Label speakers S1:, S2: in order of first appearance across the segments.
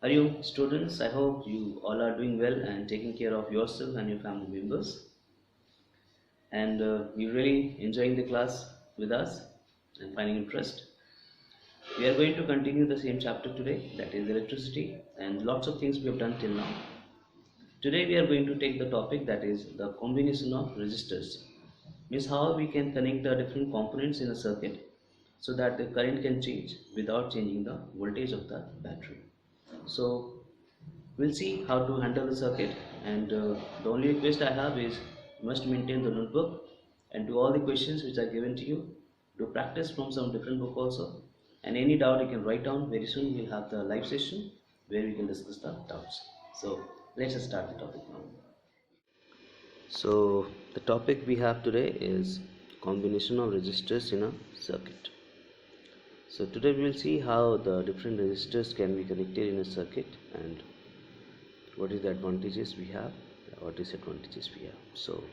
S1: Are you students? I hope you all are doing well and taking care of yourself and your family members. And you're really enjoying the class with us and finding interest. We are going to continue the same chapter today, that is electricity, and lots of things we have done till now. Today we are going to take the topic that is the combination of resistors. Means how we can connect the different components in a circuit so that the current can change without changing the voltage of the battery. So we'll see how to handle the circuit, and the only request I have is you must maintain the notebook and do all the questions which are given to you. Do practice from some different book also, and any doubt you can write down. Very soon we'll have the live session where we can discuss the doubts. So let's start the topic now. So the topic we have today is combination of resistors in a circuit. So today we will see how the different resistors can be connected in a circuit and what is the advantages we have, what disadvantages we have. So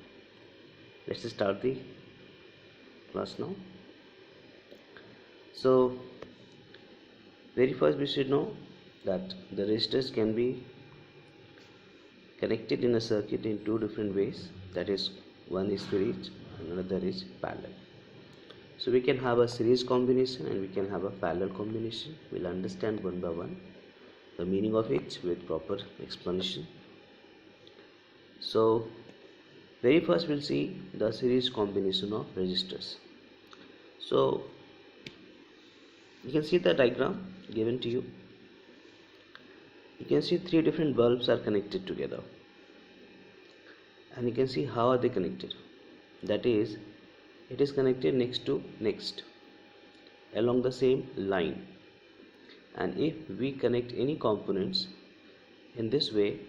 S1: let's start the class now. So very first we should know that the resistors can be connected in a circuit in two different ways, that is one is series and another is parallel. So we can have a series combination and we can have a parallel combination. We'll understand one by one the meaning of it with proper explanation. So very first we'll see the series combination of resistors. So you can see the diagram given to you. You can see three different bulbs are connected together, and you can see how are they connected. That is, it is connected next to next along the same line, and if we connect any components in this way,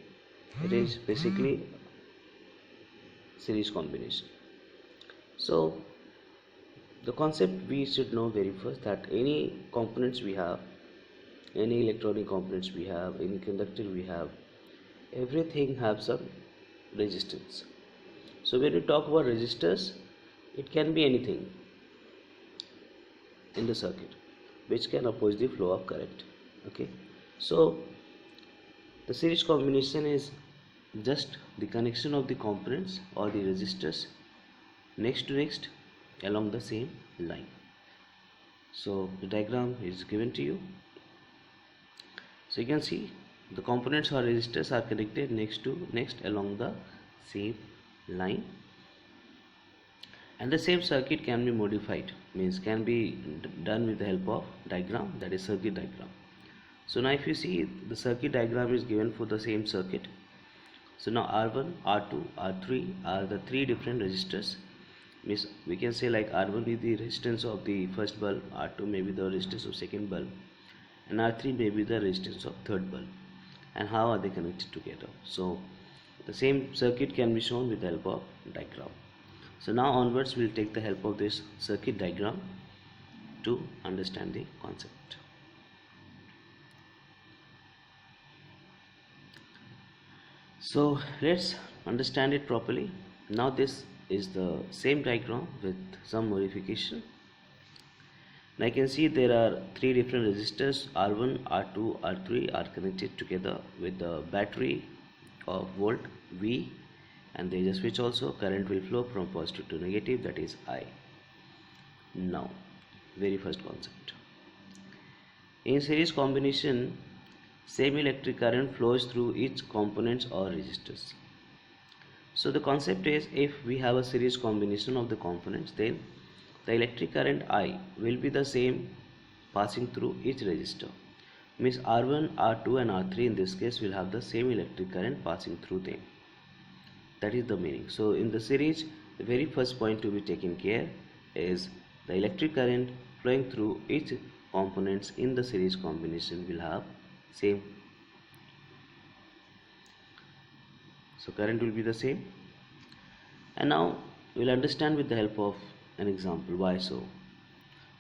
S1: it is basically series combination. So the concept we should know very first, that any components we have, any electronic components we have, any conductor we have, everything has some resistance. So when we talk about resistors, it can be anything in the circuit which can oppose the flow of current. Okay, so the series combination is just the connection of the components or the resistors next to next along the same line. So the diagram is given to you. So you can see the components or resistors are connected next to next along the same line, and the same circuit can be modified, means can be done with the help of diagram, that is circuit diagram. So now if you see, the circuit diagram is given for the same circuit. So now R1, R2, R3 are the three different resistors. Means we can say like R1 is the resistance of the first bulb, R2 may be the resistance of second bulb, and R3 may be the resistance of third bulb. And how are they connected together? So the same circuit can be shown with the help of diagram. So now onwards we'll take the help of this circuit diagram to understand the concept. So let's understand it properly. Now this is the same diagram with some modification. Now I can see there are three different resistors, R1, R2, R3 are connected together with the battery of volt V, and there is a switch also. Current will flow from positive to negative, that is I. Now very first concept, in series combination, same electric current flows through each components or resistors. So the concept is, if we have a series combination of the components, then the electric current I will be the same passing through each resistor. Means R1, R2 and R3 in this case will have the same electric current passing through them. That is the meaning. So in the series, the very first point to be taken care is the electric current flowing through each components in the series combination will have same. So current will be the same. And now we'll understand with the help of an example why so.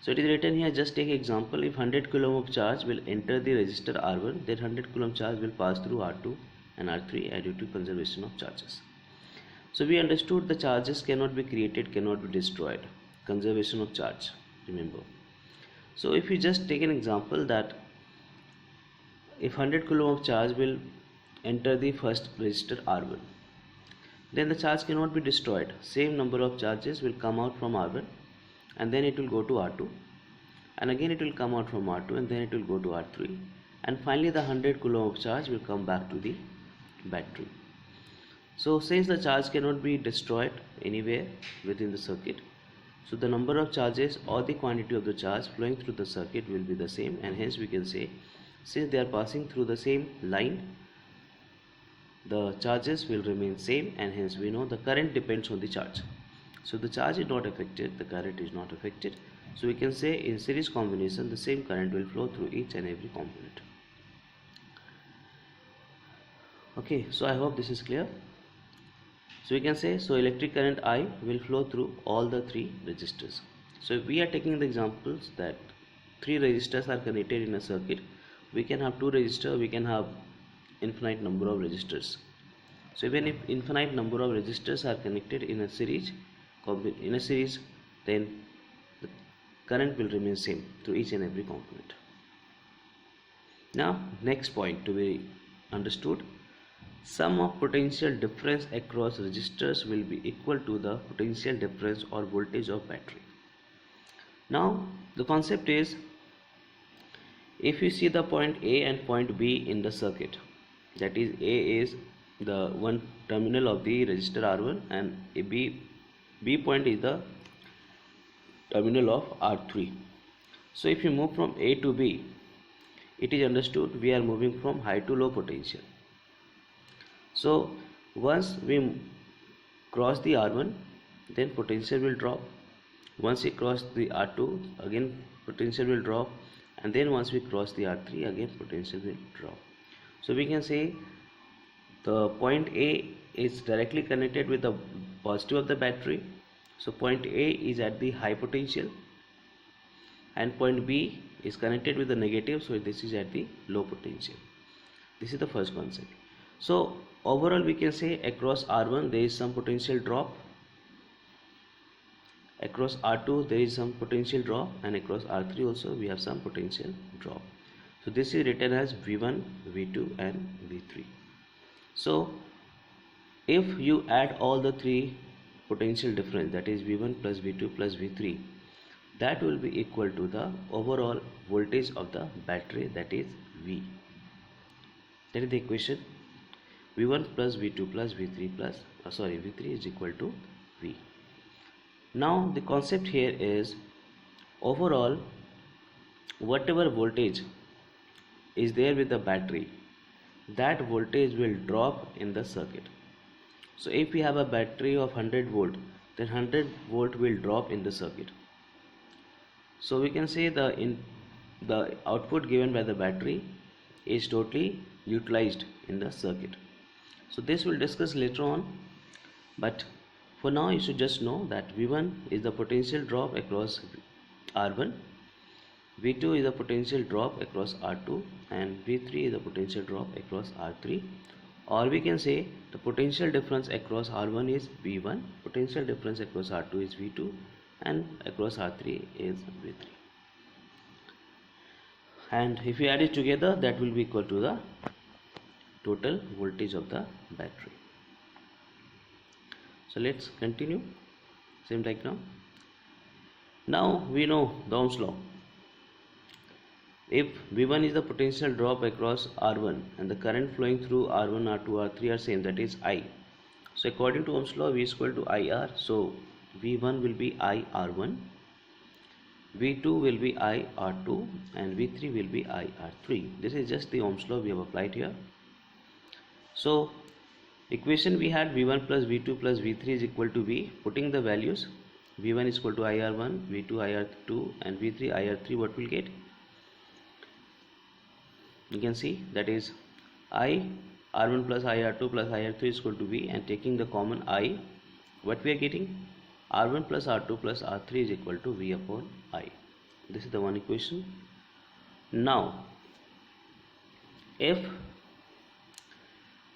S1: So it is written here, just take example, if 100 coulomb of charge will enter the resistor R1, then 100 coulomb charge will pass through R2 and R3 due to conservation of charges. So we understood the charges cannot be created, cannot be destroyed. Conservation of charge, remember. So if you just take an example that if 100 coulomb of charge will enter the first resistor R1, then the charge cannot be destroyed. Same number of charges will come out from R1 and then it will go to R2, and again it will come out from R2 and then it will go to R3, and finally the 100 coulomb of charge will come back to the battery. So since the charge cannot be destroyed anywhere within the circuit, so the number of charges or the quantity of the charge flowing through the circuit will be the same, and hence we can say, since they are passing through the same line, the charges will remain same, and hence we know the current depends on the charge. So the charge is not affected, the current is not affected. So we can say in series combination the same current will flow through each and every component. Okay, so I hope this is clear. So we can say, so electric current I will flow through all the three resistors. So if we are taking the examples that three resistors are connected in a circuit, we can have two resistors, we can have infinite number of resistors. So even if infinite number of resistors are connected in a series, then the current will remain same through each and every component. Now next point to be understood, sum of potential difference across resistors will be equal to the potential difference or voltage of battery. Now the concept is, if you see the point A and point B in the circuit, that is A is the one terminal of the resistor R1 and B point is the terminal of R3. So if you move from A to B, it is understood we are moving from high to low potential. So once we cross the R1, then potential will drop. Once we cross the R2, again potential will drop, and then once we cross the R3, again potential will drop. So we can say the point A is directly connected with the positive of the battery. So point A is at the high potential, and point B is connected with the negative, so this is at the low potential. This is the first concept. So overall we can say across R1 there is some potential drop, across R2 there is some potential drop, and across R3 also we have some potential drop. So this is written as V1, V2 and V3. So if you add all the three potential difference, that is V1 plus V2 plus V3, that will be equal to the overall voltage of the battery, that is V. That is the equation. V1 plus V2 plus V3 plus V3 is equal to V. Now the concept here is, overall whatever voltage is there with the battery, that voltage will drop in the circuit. So if we have a battery of 100 volt, then 100 volt will drop in the circuit. So we can say the output given by the battery is totally utilized in the circuit. So this we'll discuss later on, but for now you should just know that V1 is the potential drop across R1, V2 is the potential drop across R2, and V3 is the potential drop across R3. Or we can say the potential difference across R1 is V1, potential difference across R2 is V2, and across R3 is V3. And if you add it together, that will be equal to the total voltage of the battery. So let's continue, same diagram. Now we know the Ohm's law. If V1 is the potential drop across R1 and the current flowing through R1, R2, R3 are same, that is I. So according to Ohm's law, V is equal to IR. So V1 will be IR1, V2 will be IR2, and V3 will be IR3. This is just the Ohm's law we have applied here. So equation we had V1 plus V2 plus V3 is equal to V. Putting the values, V1 is equal to IR1, V2 IR2 and V3 IR3, what we'll get? You can see that is I R1 plus IR2 plus IR3 is equal to V, and taking the common I, what we are getting? R1 plus R2 plus R3 is equal to V upon I. This is the one equation. Now if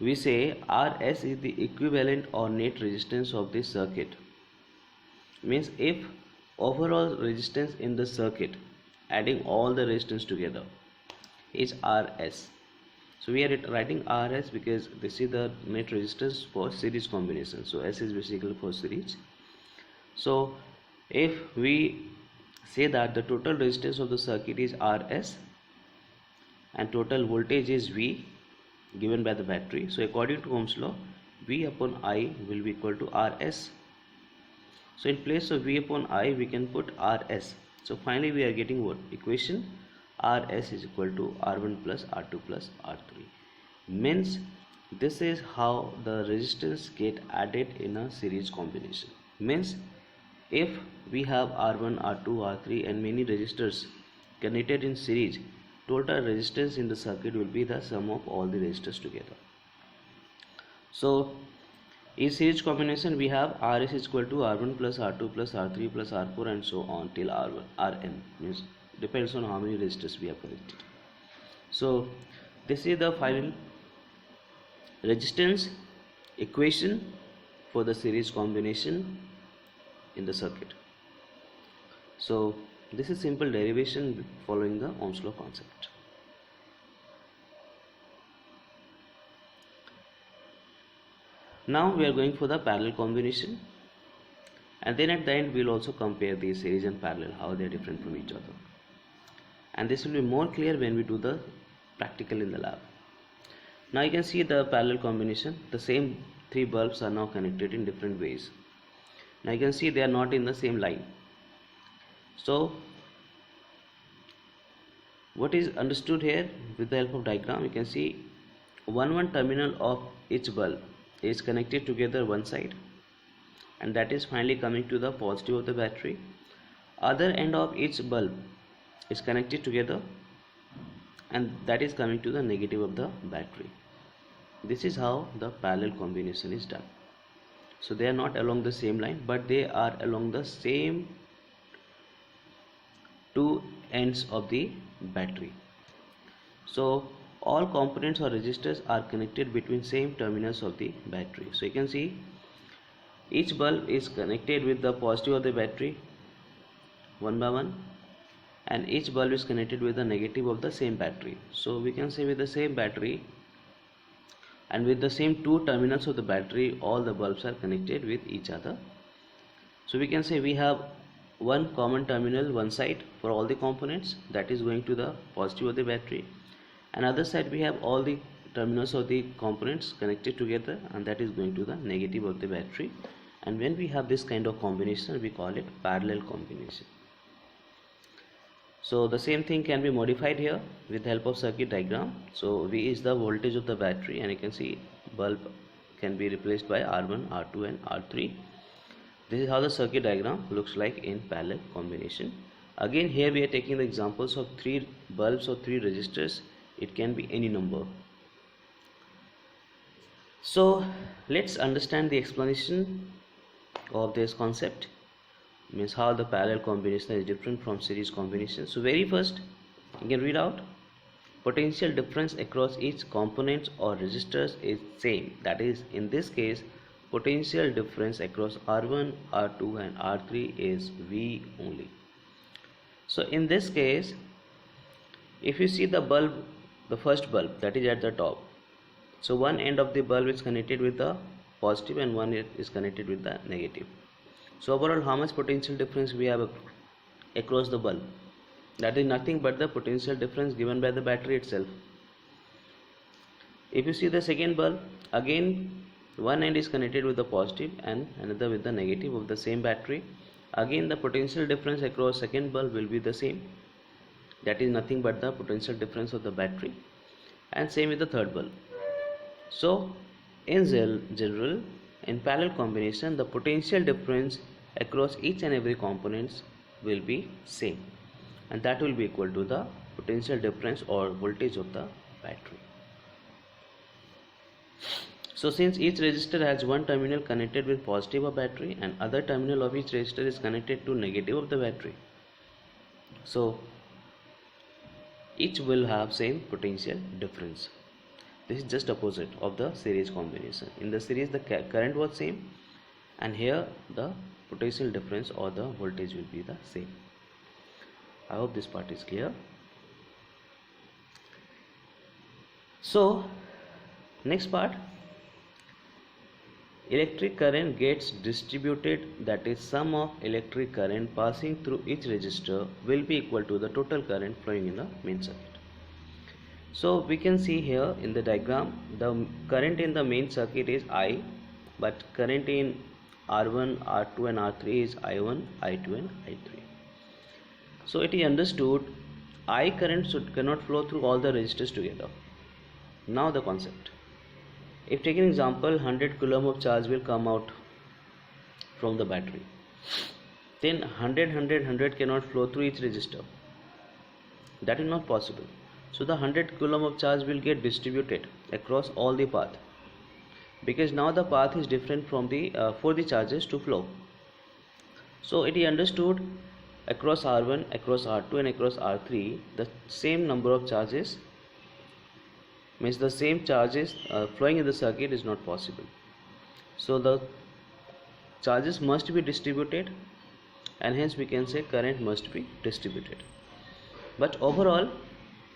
S1: we say RS is the equivalent or net resistance of this circuit, means if overall resistance in the circuit, adding all the resistance together, is RS, So we are writing RS because this is the net resistance for series combination. So S is basically for series. So if we say that the total resistance of the circuit is RS and total voltage is V given by the battery, so according to Ohm's law, V upon I will be equal to RS. So in place of V upon I, we can put RS. So finally we are getting what equation? RS is equal to R1 plus R2 plus R3. Means this is how the resistance get added in a series combination. Means if we have R1, R2, R3 and many resistors connected in series, total resistance in the circuit will be the sum of all the resistors together. So in series combination we have RS is equal to R1 plus R2 plus R3 plus R4 and so on till R1, Rn, means depends on how many resistors we have connected. So this is the final resistance equation for the series combination in the circuit. So this is simple derivation following the Ohm's law concept. Now we are going for the parallel combination, and then at the end we will also compare the series and parallel, how they are different from each other, and this will be more clear when we do the practical in the lab. Now you can see the parallel combination. The same three bulbs are now connected in different ways. Now you can see they are not in the same line. So what is understood here with the help of diagram, you can see one terminal of each bulb is connected together one side, and that is finally coming to the positive of the battery. Other end of each bulb is connected together, and that is coming to the negative of the battery. This is how the parallel combination is done. So they are not along the same line, but they are along the same two ends of the battery. So all components or resistors are connected between same terminals of the battery. So you can see each bulb is connected with the positive of the battery one by one, and each bulb is connected with the negative of the same battery. So we can say with the same battery and with the same two terminals of the battery, all the bulbs are connected with each other. So we can say we have one common terminal one side for all the components, that is going to the positive of the battery, and other side we have all the terminals of the components connected together, and that is going to the negative of the battery. And when we have this kind of combination, we call it parallel combination. So the same thing can be modified here with the help of circuit diagram. So V is the voltage of the battery, and you can see bulb can be replaced by R1, R2 and R3. This is how the circuit diagram looks like in parallel combination. Again, here we are taking the examples of three bulbs or three resistors. It can be any number. So let's understand the explanation of this concept, means how the parallel combination is different from series combination. So very first you can read out potential difference across each component or resistors is same. That is, in this case, potential difference across R1, R2 and R3 is V only. So in this case, if you see the bulb, the first bulb that is at the top, so one end of the bulb is connected with the positive and one is connected with the negative. So overall, how much potential difference we have across the bulb? That is nothing but the potential difference given by the battery itself. If you see the second bulb, again one end is connected with the positive and another with the negative of the same battery. Again the potential difference across second bulb will be the same. That is nothing but the potential difference of the battery, and same with the third bulb. So in general, in parallel combination, the potential difference across each and every components will be same, and that will be equal to the potential difference or voltage of the battery. So since each resistor has one terminal connected with positive of battery and other terminal of each resistor is connected to negative of the battery, so each will have same potential difference. This is just opposite of the series combination. In the series the current was same, and here the potential difference or the voltage will be the same. I hope this part is clear. So next part, electric current gets distributed, that is sum of electric current passing through each resistor will be equal to the total current flowing in the main circuit. So we can see here in the diagram, the current in the main circuit is I, but current in R1, R2 and R3 is I1, I2 and I3. So it is understood I current cannot flow through all the resistors together. Now the concept. If take an example, 100 coulomb of charge will come out from the battery. Then 100 cannot flow through each resistor. That is not possible. So the 100 coulomb of charge will get distributed across all the path, because now the path is different from the for the charges to flow. So it is understood across R1, across R2 and across R3 the same number of charges, means the same charges flowing in the circuit is not possible. So the charges must be distributed, and hence we can say current must be distributed. But overall,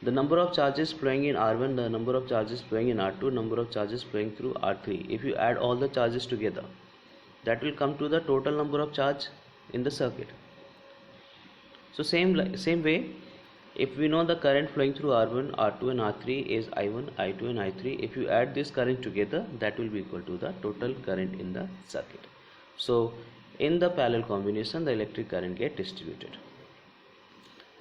S1: the number of charges flowing in R1, the number of charges flowing in R2, number of charges flowing through R3, if you add all the charges together, that will come to the total number of charge in the circuit. So same way, if we know the current flowing through R1, R2 and R3 is I1, I2 and I3, if you add this current together, that will be equal to the total current in the circuit. So in the parallel combination, the electric current get distributed,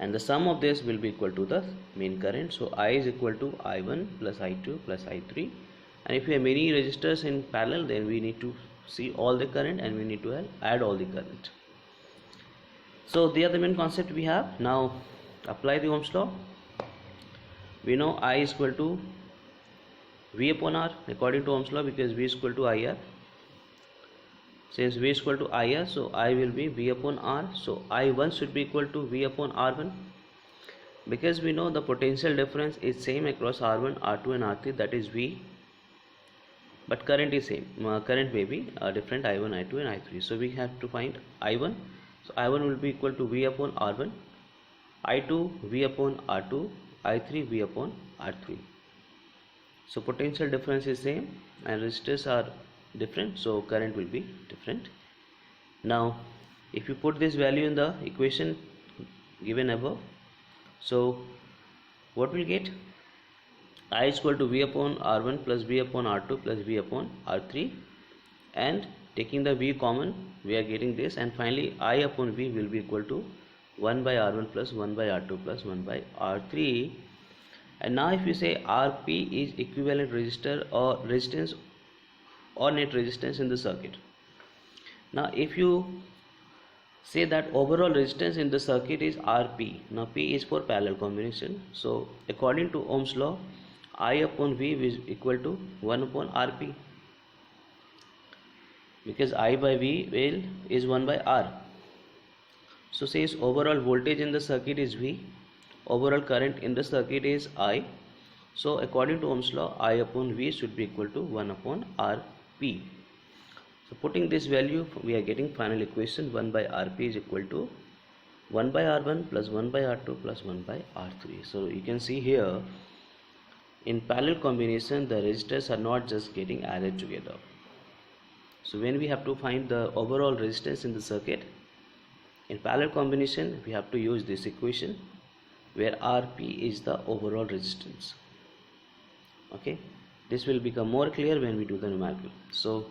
S1: and the sum of this will be equal to the main current. So I is equal to I1 plus I2 plus I3, and if we have many resistors in parallel, then we need to see all the current and we need to add all the current. So they are the main concept we have. Now apply the Ohm's law. We know I is equal to V upon R according to Ohm's law, because V is equal to IR. Since V is equal to IR, so I will be V upon R. So I1 should be equal to V upon R1, because we know the potential difference is same across R1, R2 and R3, that is V, but current is same. Current may be different, I1, I2 and I3. So we have to find I1. So I1 will be equal to V upon R1, I2 V upon R2, I3 V upon R3. So potential difference is same and resistors are different, so current will be different. Now if you put this value in the equation given above, so what will get? I is equal to V upon R1 plus V upon R2 plus V upon R3, and taking the V common, we are getting this, and finally I upon V will be equal to 1 by R1 plus 1 by R2 plus 1 by R3. And now if you say Rp is equivalent resistor or resistance or net resistance in the circuit. Now if you say that overall resistance in the circuit is Rp, now P is for parallel combination, so according to Ohm's law, I upon V is equal to 1 upon Rp, because I by V is 1 by R. So says overall voltage in the circuit is V, overall current in the circuit is I. So according to Ohm's law, I upon V should be equal to 1 upon Rp. So putting this value, we are getting final equation 1 by Rp is equal to 1 by R1 plus 1 by R2 plus 1 by R3. So you can see here, in parallel combination, the resistors are not just getting added together. So when we have to find the overall resistance in the circuit, in parallel combination, we have to use this equation where Rp is the overall resistance. Okay, this will become more clear when we do the numerical. So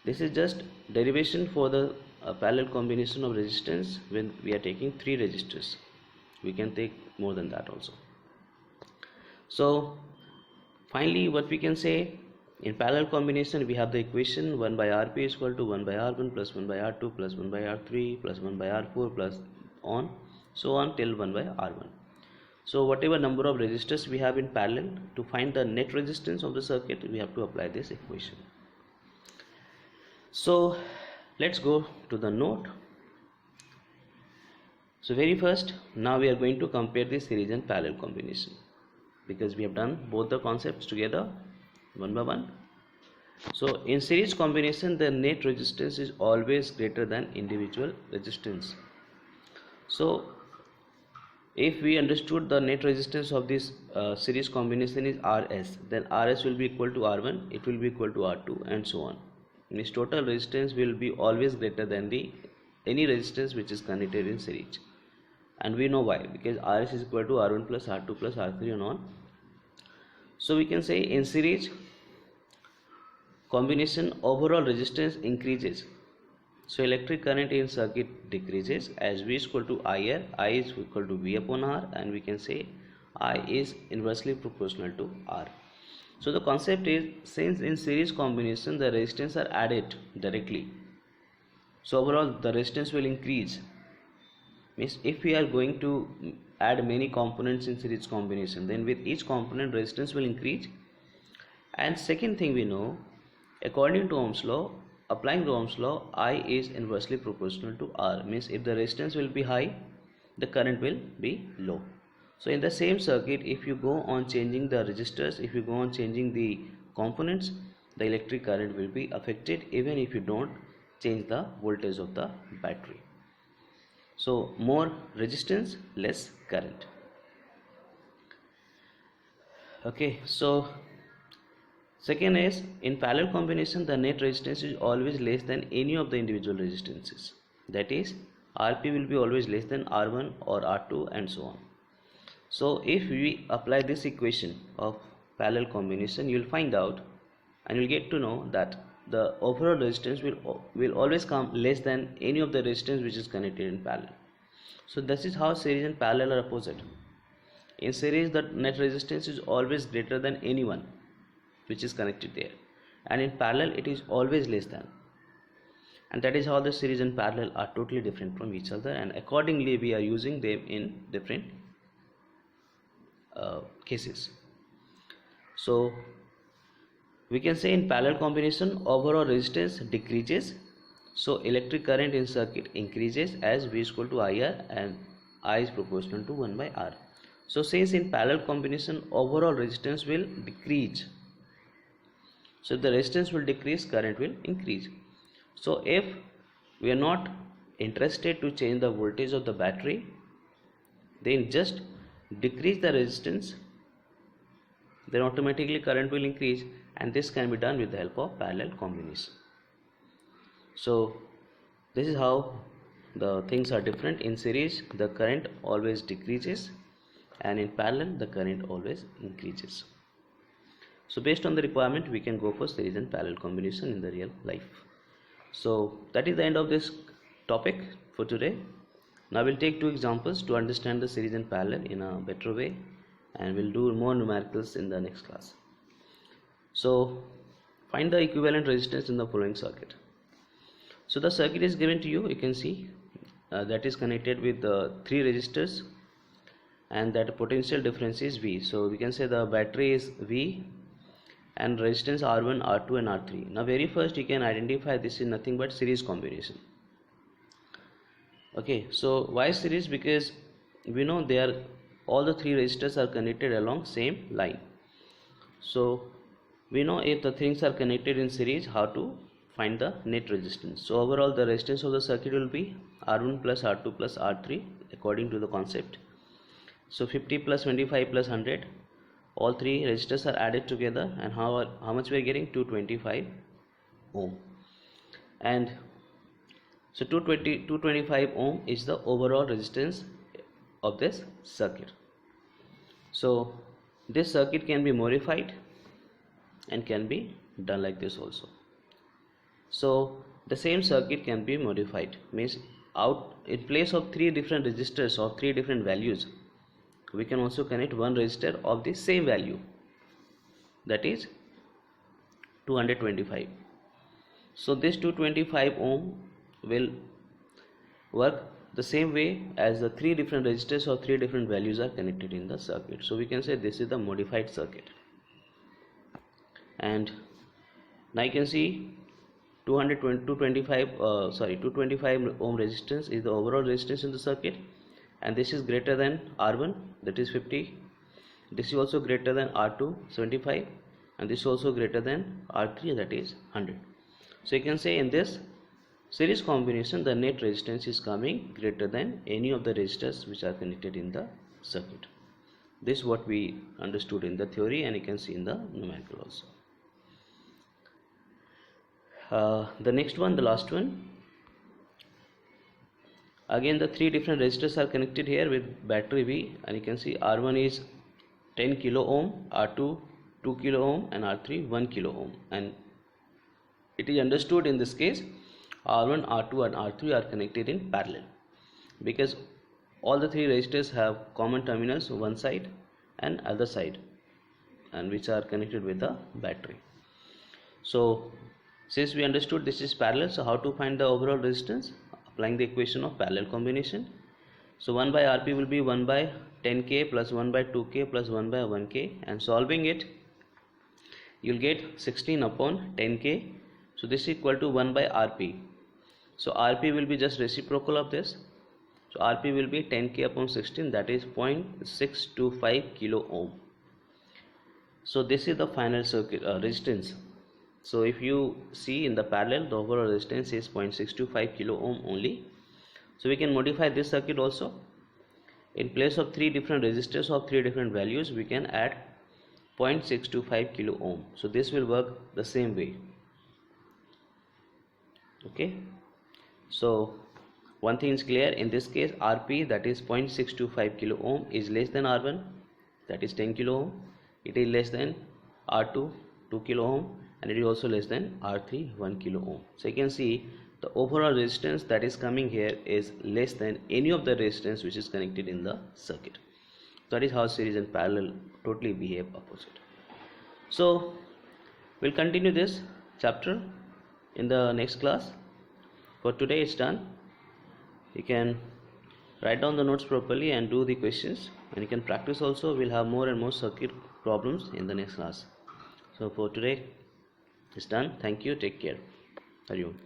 S1: this is just derivation for the parallel combination of resistance when we are taking 3 resistors. We can take more than that also. So finally what we can say, in parallel combination we have the equation 1 by Rp is equal to 1 by R1 plus 1 by R2 plus 1 by R3 plus 1 by R4 plus on so on till 1 by R1. So whatever number of resistors we have in parallel, to find the net resistance of the circuit, we have to apply this equation. So let's go to the note. So very first, now we are going to compare the series and parallel combination, because we have done both the concepts together one by one. So in series combination, the net resistance is always greater than individual resistance. So if we understood the net resistance of this series combination is Rs, then Rs will be equal to R1, it will be equal to R2, and so on. Means total resistance will be always greater than the any resistance which is connected in series. And we know why, because Rs is equal to R1 plus R2 plus R3 and on. So we can say in series combination overall resistance increases, so electric current in circuit decreases as V is equal to IR, I is equal to V upon R, and we can say I is inversely proportional to R. So the concept is, since in series combination the resistance are added directly, so overall the resistance will increase. Means if we are going to add many components in series combination, then with each component resistance will increase. And second thing we know, according to Ohm's law, applying the Ohm's law, I is inversely proportional to R. Means if the resistance will be high, the current will be low. So in the same circuit, if you go on changing the resistors, if you go on changing the components, the electric current will be affected even if you don't change the voltage of the battery. So more resistance, less current. Okay, so second is, in parallel combination the net resistance is always less than any of the individual resistances. That is, Rp will be always less than R1 or R2 and so on. So if we apply this equation of parallel combination, you will find out and you will get to know that the overall resistance will always come less than any of the resistance which is connected in parallel. So this is how series and parallel are opposite. In series the net resistance is always greater than anyone which is connected there, and in parallel it is always less than. And that is how the series and parallel are totally different from each other, and accordingly we are using them in different cases. So we can say in parallel combination overall resistance decreases, so electric current in circuit increases as V is equal to IR and I is proportional to 1 by R. So since in parallel combination overall resistance will decrease, so if the resistance will decrease, current will increase. So if we are not interested to change the voltage of the battery, then just decrease the resistance, then automatically current will increase, and this can be done with the help of parallel combination. So this is how the things are different. In series the current always decreases, and in parallel the current always increases. So based on the requirement we can go for series and parallel combination in the real life. So that is the end of this topic for today. Now we'll take two examples to understand the series and parallel in a better way, and we'll do more numericals in the next class. So find the equivalent resistance in the following circuit. So the circuit is given to you, you can see that is connected with the three resistors, and that potential difference is V. So we can say the battery is V and resistance R1, R2 and R3. Now very first you can identify this is nothing but series combination. Okay, so why series? Because we know they are all the three resistors are connected along same line. So we know if the things are connected in series, how to find the net resistance. So overall the resistance of the circuit will be R1 plus R2 plus R3 according to the concept. So 50 plus 25 plus 100, all three resistors are added together, and how much we are getting? 225 ohm. And so 225 ohm is the overall resistance of this circuit. So this circuit can be modified and can be done like this also. So the same circuit can be modified, means out in place of three different resistors of three different values, we can also connect one resistor of the same value, that is 225. So this 225 ohm will work the same way as the three different resistors or three different values are connected in the circuit. So we can say this is the modified circuit. And now you can see 225 ohm resistance is the overall resistance in the circuit, and this is greater than R1, that is 50. This is also greater than R2, 75, and this is also greater than R3, that is 100. So you can say in this series combination the net resistance is coming greater than any of the resistors which are connected in the circuit. This is what we understood in the theory, and you can see in the numerical also. The next one, the last one. Again, the three different resistors are connected here with battery V, and you can see R1 is 10 kilo ohm, R2 2 kilo ohm, and R3 1 kilo ohm. And it is understood in this case R1, R2 and R3 are connected in parallel, because all the three resistors have common terminals one side and other side, and which are connected with the battery. So since we understood this is parallel, so how to find the overall resistance? Applying the equation of parallel combination. So 1 by Rp will be 1 by 10k plus 1 by 2k plus 1 by 1k, and solving it you'll get 16 upon 10k. So this is equal to 1 by Rp. So Rp will be just reciprocal of this. So Rp will be 10k upon 16, that is 0.625 kilo ohm. So this is the final circuit resistance. So if you see in the parallel, the overall resistance is 0.625 kilo ohm only. So we can modify this circuit also. In place of three different resistors of three different values, we can add 0.625 kilo ohm. So this will work the same way. Okay. So one thing is clear, in this case Rp, that is 0.625 kilo ohm, is less than R1, that is 10 kilo ohm. It is less than R2 2 kilo ohm, and it is also less than R3 1 kilo ohm. So you can see the overall resistance that is coming here is less than any of the resistance which is connected in the circuit. That is how series and parallel totally behave opposite. So we'll continue this chapter in the next class. For today it's done. You can write down the notes properly and do the questions, and you can practice also. We'll have more and more circuit problems in the next class. So for today it's done. Thank you. Take care. Hari Om.